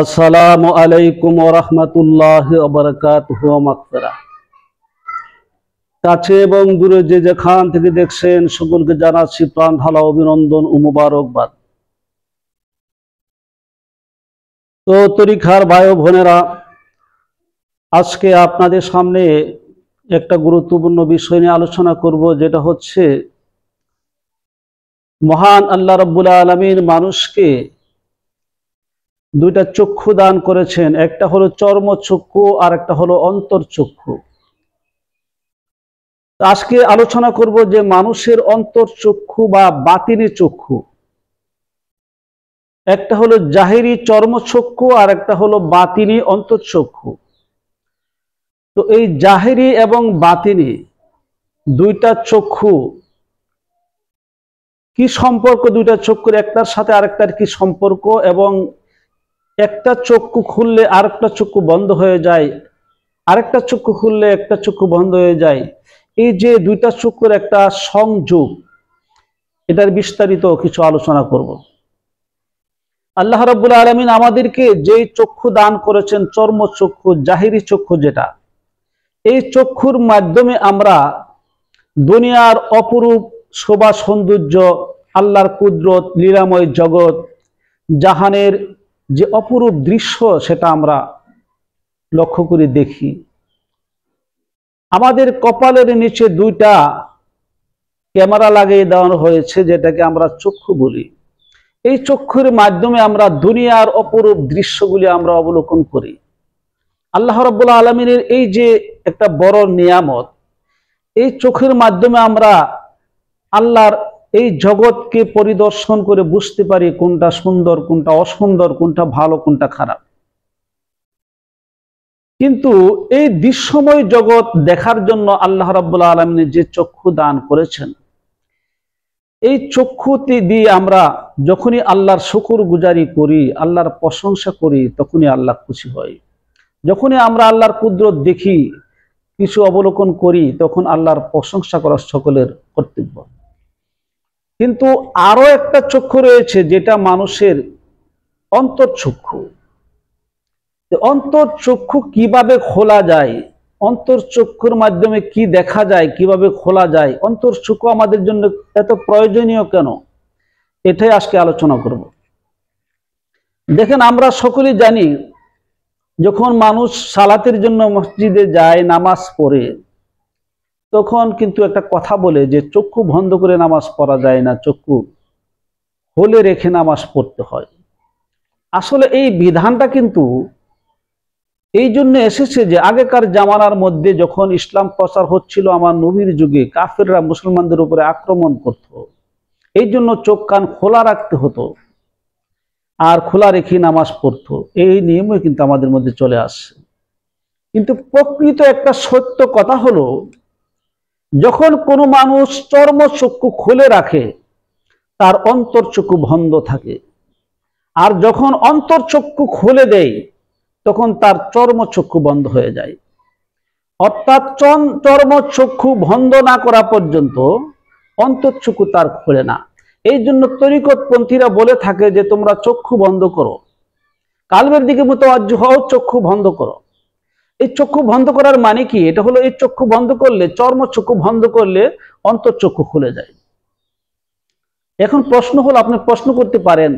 আসসালামু আলাইকুম ওয়া রাহমাতুল্লাহি ওয়া বারাকাতুহু মাগফিরাহ। কাছে এবং দূরে যে যেখান থেকে দেখছেন সকলকে জানাচ্ছি প্রাণ ঢালা অভিনন্দন ও মুবারকবাদ। তো তরিকার ভাই ও বোনেরা, আজকে আপনাদের সামনে একটা গুরুত্বপূর্ণ বিষয় নিয়ে আলোচনা করব, যেটা হচ্ছে মহান আল্লাহ রাব্বুল আলামিন মানুষকে দুইটা চক্ষু দান করেছেন। একটা হলো চর্মচক্ষু আর একটা হলো অন্তরচক্ষু। আজকে আলোচনা করব যে মানুষের অন্তরচক্ষু বা বাতিনি চক্ষু, একটা হলো জাহিরি চর্মচক্ষু আর একটা হলো বাতিনি অন্তরচক্ষু। তো এই জাহিরি এবং বাতিনি দুইটা চক্ষু কি সম্পর্ক, দুইটা চক্ষুর একটার সাথে আরেকটার কি সম্পর্ক, এবং একটা চক্ষু খুললে আরেকটা চক্ষু বন্ধ হয়ে যায়, আরেকটা চক্ষু খুললে একটা চক্ষু বন্ধ হয়ে যায়, এই যে দুইটা চক্ষুর একটা সংযোগ, এটার বিস্তারিত কিছু আলোচনা করব। আল্লাহ রাব্বুল আলামিন আমাদেরকে যেই চক্ষু দান করেছেন, চর্মচক্ষু, জাহিরি চক্ষু যেটা, এই চক্ষুর মাধ্যমে আমরা দুনিয়ার অপরূপ শোভা সৌন্দর্য, আল্লাহর কুদরত, লীলাময় জগৎ, জাহানের যে অপরূপ দৃশ্য, সেটা আমরা লক্ষ্য করে দেখি। আমাদের কপালের নিচে দুইটা ক্যামেরা লাগিয়ে দেওয়া হয়েছে, যেটাকে আমরা চক্ষু বলি। এই চক্ষুর মাধ্যমে আমরা দুনিয়ার অপরূপ দৃশ্যগুলি আমরা অবলোকন করি। আল্লাহ রাব্বুল আলামিনের এই যে একটা বড় নিয়ামত, এই চোখের মাধ্যমে আমরা আল্লাহর এই জগৎকে পরিদর্শন করে বুঝতে পারি কোনটা সুন্দর, কোনটা অসুন্দর, কোনটা ভালো, কোনটা খারাপ। কিন্তু এই দৃশ্যময় জগৎ দেখার জন্য আল্লাহ রাব্বুল আলামিন যে চক্ষু দান করেছেন, এই চক্ষুটি দিয়ে আমরা যখনই আল্লাহর শুকর গুজারি করি, আল্লাহর প্রশংসা করি, তখনই আল্লাহ খুশি হয়। যখনই আমরা আল্লাহর কুদরত দেখি, কিছু অবলোকন করি, তখন আল্লাহর প্রশংসা করা সকলের কর্তব্য। কিন্তু আরো একটা চক্ষু রয়েছে, যেটা মানুষের অন্তরচক্ষু। অন্তরচক্ষু কিভাবে খোলা যায়, অন্তরচক্ষুর মাধ্যমে কি দেখা যায়, কিভাবে খোলা যায়, অন্তরচক্ষু আমাদের জন্য এত প্রয়োজনীয় কেন, এটাই আজকে আলোচনা করব। দেখেন, আমরা সকলেই জানি, যখন মানুষ সালাতের জন্য মসজিদে যায়, নামাজ পড়ে, তখন কিন্তু একটা কথা বলে যে চক্ষু বন্ধ করে নামাজ পড়া যায় না, চক্ষু খুলে রেখে নামাজ পড়তে হয়। আসলে এই বিধানটা কিন্তু এই জন্য এসেছে যে আগেকার জামানার মধ্যে যখন ইসলাম প্রচার হচ্ছিল, আমার নবীর যুগে কাফেররা মুসলমানদের উপরে আক্রমণ করত, এই জন্য চোখ কান খোলা রাখতে হতো আর খোলা রেখে নামাজ পড়তো। এই নিয়মই কিন্তু আমাদের মধ্যে চলে আসছে। কিন্তু প্রকৃত একটা সত্য কথা হলো, যখন কোনো মানুষ চর্মচক্ষু খুলে রাখে, তার অন্তরচক্ষু বন্ধ থাকে, আর যখন অন্তরচক্ষু খুলে দেয়, তখন তার চর্মচক্ষু বন্ধ হয়ে যায়। অর্থাৎ চর্মচক্ষু বন্ধ না করা পর্যন্ত অন্তরচক্ষু তার খোলে না। এই জন্য তরিকতপন্থীরা বলে থাকে যে তোমরা চক্ষু বন্ধ করো, কালবের দিকে মুতাওয়াজ্জিহ হও, চক্ষু বন্ধ করো। এই চক্ষু বন্ধ করার মানে কি? এটা হলো, এই চক্ষু বন্ধ করলে, চর্মচক্ষু বন্ধ করলে অন্তরচক্ষু খুলে যায়। এখন প্রশ্ন হলো, আপনি প্রশ্ন করতে পারেন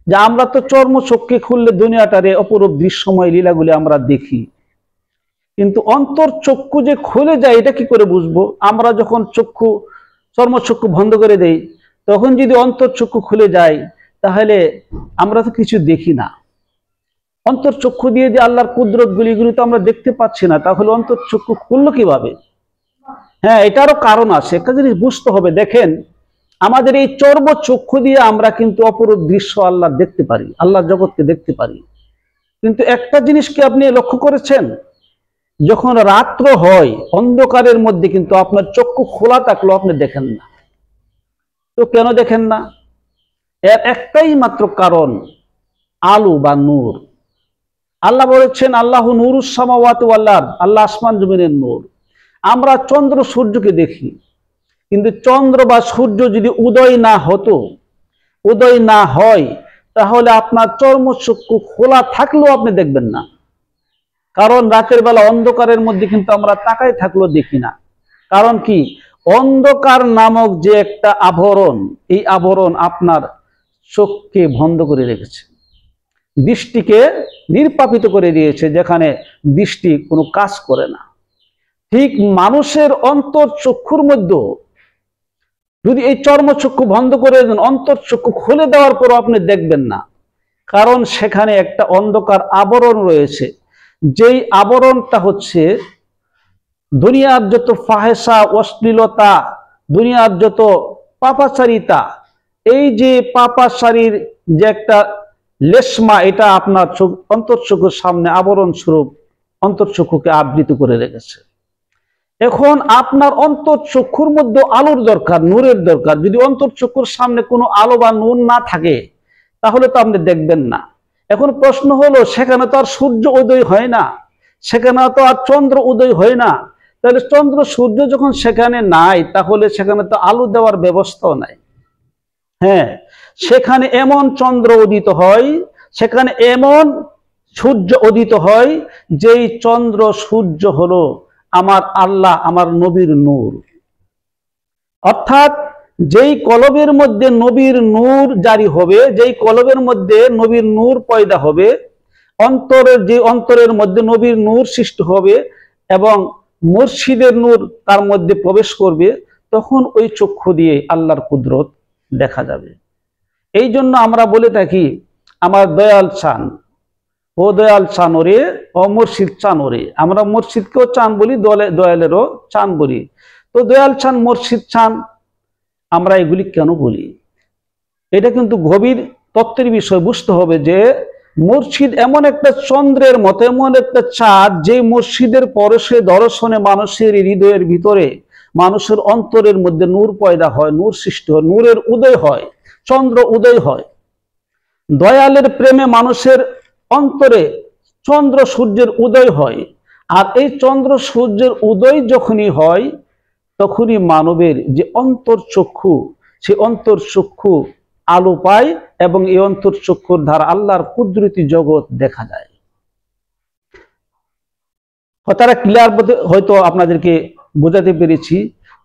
যে আমরা তো চর্মচক্ষু খুললে দুনিয়াটারে অপরূপ দৃশ্যময় লীলাগুলি আমরা দেখি, কিন্তু অন্তরচক্ষু যে খুলে যায়, এটা কি করে বুঝবো? আমরা যখন চর্মচক্ষু বন্ধ করে দেই, তখন যদি অন্তরচক্ষু খুলে যায়, তাহলে আমরা তো কিছু দেখি না। অন্তরচক্ষু দিয়ে যে আল্লাহর কুদরত গুলি তো আমরা দেখতে পাচ্ছি না, তাহলে অন্তরচক্ষু খুললো কিভাবে? হ্যাঁ, এটারও কারণ আছে, একটা জিনিস বুঝতে হবে। দেখেন, আমাদের এই চর্মচক্ষু দিয়ে আমরা কিন্তু অপরূপ দৃশ্য আল্লাহ দেখতে পারি, আল্লাহর জগৎকে দেখতে পারি। কিন্তু একটা জিনিস কি আপনি লক্ষ্য করেছেন? যখন রাত্র হয়, অন্ধকারের মধ্যে কিন্তু আপনার চক্ষু খোলা থাকলেও আপনি দেখেন না। তো কেন দেখেন না? এর একটাই মাত্র কারণ, আলো বা নূর। আল্লাহ বলেছেন, আল্লাহু নূরুস সামাওয়াতি ওয়াল আরদ, আল্লাহ আসমান জমিনের নূর। আমরা চন্দ্র সূর্যকে দেখি, কিন্তু চন্দ্র বা সূর্য যদি উদয় না হতো, উদয় না হয়, তাহলে আপনার চর্মচক্ষু খোলা থাকলেও আপনি দেখবেন না। কারণ রাতের বেলা অন্ধকারের মধ্যে কিন্তু আমরা তাকাই থাকলেও দেখি না। কারণ কি, অন্ধকার নামক যে একটা আবরণ, এই আবরণ আপনার চোখকে বন্ধ করে রেখেছে, দৃষ্টিকে নির্বাপিত করে দিয়েছে, যেখানে দৃষ্টি কোনো কাজ করে না। ঠিক মানুষের অন্তর চক্ষুর মধ্যে যদি এই চর্মচক্ষু বন্ধ করে দেন, অন্তর চক্ষু খুলে দেওয়ার পরও আপনি দেখবেন না। কারণ সেখানে একটা অন্ধকার আবরণ রয়েছে, যেই আবরণটা হচ্ছে দুনিয়ার যত ফাহেসা, অশ্লীলতা, দুনিয়ার যত পাপাচারিতা, এই যে পাপাচারীর যে একটা লেশমা, এটা আপনার অন্তর্চক্ষুর সামনে আবরণ স্বরূপ অন্তর্চক্ষুকে আবৃত করে রেখেছে। এখন আপনার অন্তর্চক্ষুর মধ্যে আলোর দরকার, নূরের দরকার। যদি অন্তর্চক্ষুর সামনে কোনো আলো বা নূর না থাকে তাহলে তো আপনি দেখবেন না। এখন প্রশ্ন হলো, সেখানে তো আর সূর্য উদয় হয় না, সেখানে তো আর চন্দ্র উদয় হয় না। তাহলে চন্দ্র সূর্য যখন সেখানে নাই, তাহলে সেখানে তো আলো দেওয়ার ব্যবস্থাও নাই। হ্যাঁ, সেখানে এমন চন্দ্র উদিত হয়, সেখানে এমন সূর্য উদিত হয়, যেই চন্দ্র সূর্য হলো আমার আল্লাহ, আমার নবীর নূর। অর্থাৎ যেই কলবের মধ্যে নবীর নূর জারি হবে, যেই কলবের মধ্যে নবীর নূর পয়দা হবে, অন্তরের মধ্যে নবীর নূর সৃষ্টি হবে এবং মুর্শিদের নূর তার মধ্যে প্রবেশ করবে, তখন ওই চক্ষু দিয়ে আল্লাহর কুদরত দেখা যাবে। এই জন্য আমরা বলে থাকি, আমার দয়াল চান, ও দয়াল চান ওরে, ও মুর্শিদ চান ওরে। আমরা মুর্শিদকেও চান বলি, দয়ালেরও চান বলি। তো দয়াল চান, মুর্শিদ চান, আমরা এগুলি কেন বলি? এটা কিন্তু গভীর তত্ত্বের বিষয়। বুঝতে হবে যে মুর্শিদ এমন একটা চন্দ্রের মতো, এমন একটা চাঁদ, যে মুর্শিদের পরশে দর্শনে মানুষের হৃদয়ের ভিতরে, মানুষের অন্তরের মধ্যে নূর পয়দা হয়, নূর সৃষ্টি হয়, নূরের উদয় হয়, চন্দ্র উদয় হয়। দয়ালের প্রেমে মানুষের অন্তরে চন্দ্র সূর্যের উদয় হয়। আর এই চন্দ্র সূর্যের উদয় যখনই হয়, তখনই মানবের যে অন্তর্চক্ষু, সে অন্তর্চক্ষু আলো পায় এবং এই অন্তর্চক্ষুর দ্বারা আল্লাহর কুদরতি জগৎ দেখা যায়। তারা ক্লিয়ার হয়তো আপনাদেরকে বোঝাতে পেরেছি।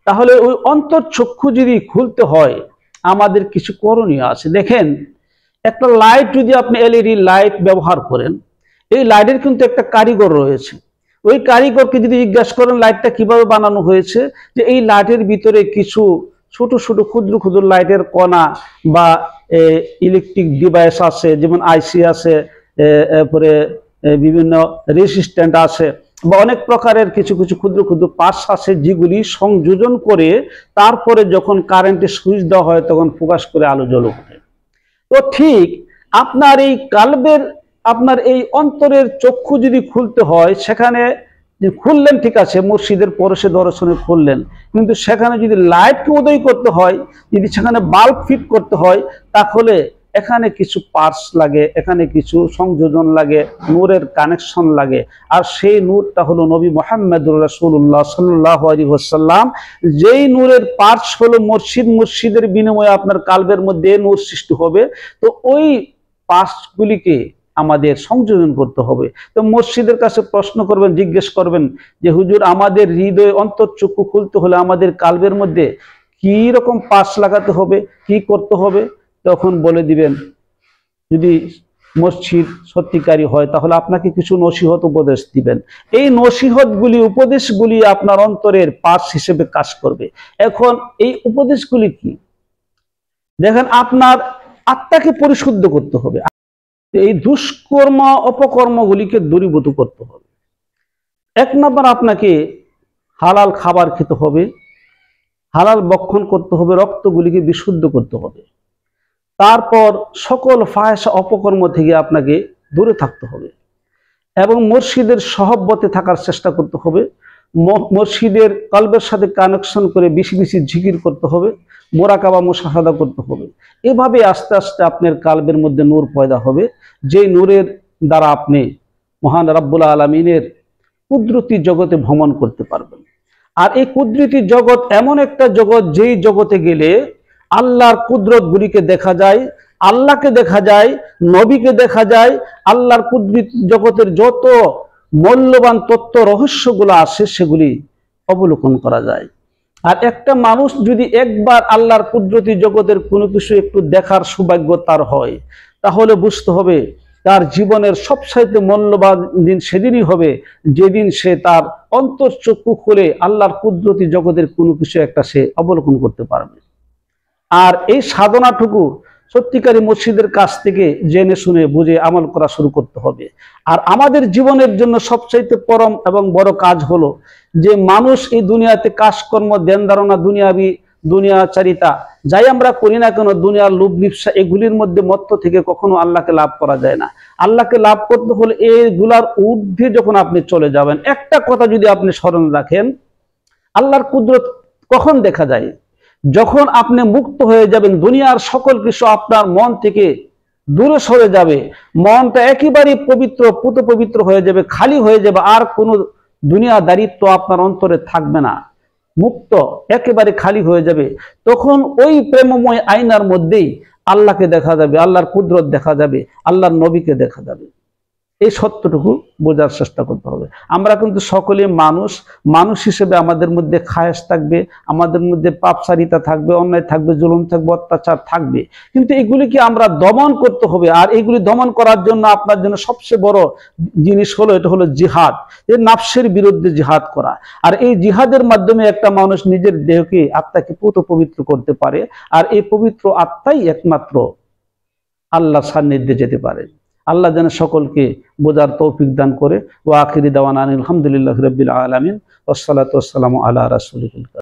তাহলে ওই অন্তর্চক্ষু যদি খুলতে হয়, আমাদের কিছু করণীয় আছে। দেখেন, একটা লাইট যদি আপনি এলইডি লাইট ব্যবহার করেন, এই লাইটের কিন্তু একটা কারিগর রয়েছে। ওই কারিগরকে যদি জিজ্ঞাসা করেন লাইটটা কিভাবে বানানো হয়েছে, যে এই লাইটের ভিতরে কিছু ছোট ছোট ক্ষুদ্র ক্ষুদ্র লাইটের কণা বা ইলেকট্রিক ডিভাইস আছে, যেমন আইসি আছে, এরপরে বিভিন্ন রেসিস্ট্যান্ট আছে, বা অনেক প্রকারের কিছু কিছু ক্ষুদ্র ক্ষুদ্র পার্টস আছে, যেগুলি সংযোজন করে তারপরে যখন কারেন্টে সুইচ দেওয়া হয় তখন ফোকাস করে আলো জ্বলে ওঠে। তো ঠিক আপনার এই কালবের, আপনার এই অন্তরের চক্ষু যদি খুলতে হয়, সেখানে খুললেন, ঠিক আছে, মুর্শিদের পরশে দর্শনে খুললেন, কিন্তু সেখানে যদি লাইটকে উদয় করতে হয়, যদি সেখানে বাল্ব ফিট করতে হয়, তাহলে এখানে কিছু পার্টস লাগে, এখানে কিছু সংযোজন লাগে, নূরের কানেকশন লাগে। আর সেই নূরটা হলো নবী মুহাম্মদুর রাসূলুল্লাহ সাল্লাল্লাহু আলাইহি ওয়াসাল্লাম। যেই নূরের পার্টস হলো মুর্শিদ, মুর্শিদের বিনিময়ে আপনার কালবের মধ্যে নূর সৃষ্টি হবে। তো ওই পার্টসগুলিকে আমাদের সংযোজন করতে হবে। তো মসজিদের কাছে প্রশ্ন করবেন, জিজ্ঞেস করবেন যে হুজুর, আমাদের হৃদয় অন্তর্চক্ষু খুলতে হলে আমাদের কালবের মধ্যে কি রকম পাশ লাগাতে হবে, কি করতে হবে? তখন বলে দিবেন, যদি মসজিদ সত্যিকারী হয় তাহলে আপনাকে কিছু নসিহত উপদেশ দিবেন। এই নসিহতগুলি, উপদেশগুলি আপনার অন্তরের পাশ হিসেবে কাজ করবে। এখন এই উপদেশগুলি কি? দেখেন, আপনার আত্মাকে পরিশুদ্ধ করতে হবে, এই দুষ্কর্ম অপকর্মগুলিকে দূরীভূত করতে হবে। এক নম্বর, আপনাকে হালাল খাবার খেতে হবে, হালাল ভক্ষণ করতে হবে, রক্তগুলিকে বিশুদ্ধ করতে হবে। তারপর সকল ফাহেসা অপকর্ম থেকে আপনাকে দূরে থাকতে হবে এবং মুর্শিদের সহবতে থাকার চেষ্টা করতে হবে। মুর্শিদের কলবের সাথে কানেকশন করে বেশি বেশি জিকির করতে হবে, মোরাকাবা মুশাহাদা করতে হবে। এভাবে আস্তে আস্তে আপনার কালবের মধ্যে নূর পয়দা হবে, যে নূরের দ্বারা আপনি মহান রাব্বুল আলামিনের কুদরতি জগতে ভ্রমণ করতে পারবেন। আর এই কুদরতি জগৎ এমন একটা জগৎ, যেই জগতে গেলে আল্লাহর কুদরত গুলিকে দেখা যায়, আল্লাহকে দেখা যায়, নবীকে দেখা যায়, আল্লাহর কুদরত জগতের যত মূল্যবান তত্ত্ব রহস্যগুলো আছে সেগুলি অবলোকন করা যায়। আর একটা মানুষ যদি একবার আল্লাহর কুদরতি জগতের কোনো কিছু একটু দেখার সৌভাগ্য তার হয়, তাহলে বুঝতে হবে তার জীবনের সবচাইতে মূল্যবান দিন সেদিনই হবে যেদিন সে তার অন্তর্চক্ষু খুলে আল্লাহর কুদরতি জগতের কোনো কিছু একটা সে অবলোকন করতে পারবে। আর এই সাধনাটুকু সত্যিকারী মুর্শিদের কাছ থেকে জেনে শুনে বুঝে আমল করা শুরু করতে হবে। আর আমাদের জীবনের জন্য সবচাইতে পরম এবং বড় কাজ হলো যে মানুষ এই দুনিয়াতে কাজকর্ম, ধ্যান ধারণা, দুনিয়াচারিতা যাই আমরা করি না কেন, দুনিয়ার লোভ লিপ্সা এগুলির মধ্যে মত্ত থেকে কখনো আল্লাহকে লাভ করা যায় না। আল্লাহকে লাভ করতে হলে এইগুলার ঊর্ধ্বে যখন আপনি চলে যাবেন, একটা কথা যদি আপনি স্মরণ রাখেন, আল্লাহর কুদরত কখন দেখা যায়? যখন আপনি মুক্ত হয়ে যাবেন, দুনিয়ার সকল কিছু আপনার মন থেকে দূরে সরে যাবে, মনটা একেবারে পবিত্র, পুত পবিত্র হয়ে যাবে, খালি হয়ে যাবে, আর কোনো দুনিয়াদারিত্ব আপনার অন্তরে থাকবে না, মুক্ত একেবারে খালি হয়ে যাবে। তখন ওই প্রেমময় আয়নার মধ্যেই আল্লাহকে দেখা যাবে, আল্লাহর কুদরত দেখা যাবে, আল্লাহর নবীকে দেখা যাবে। এই সত্যটুকু বোঝার চেষ্টা করতে হবে। আমরা কিন্তু সকলে মানুষ হিসেবে আমাদের মধ্যে খায়েশ থাকবে, আমাদের মধ্যে পাপচারিতা থাকবে, অন্যায় থাকবে, জুলুম থাকবে, অত্যাচার থাকবে, কিন্তু এগুলিকে আমরা দমন করতে হবে। আর এগুলি দমন করার জন্য আপনার জন্য সবচেয়ে বড় জিনিস হলো, এটা হলো জিহাদ, এর নাফসের বিরুদ্ধে জিহাদ করা। আর এই জিহাদের মাধ্যমে একটা মানুষ নিজের দেহকে, আত্মাকে পুত পবিত্র করতে পারে। আর এই পবিত্র আত্মাই একমাত্র আল্লাহর সান্নিধ্যে যেতে পারে। আল্লাহ যেন সকলকে বোঝার তৌফিক দান করে। ওয়া আখিরি দাওয়ানা আলহামদুলিল্লাহি রাব্বিল আলামিন, ওয়াসসালাতু ওয়াসসালামু আলা রাসূলিল কারীম।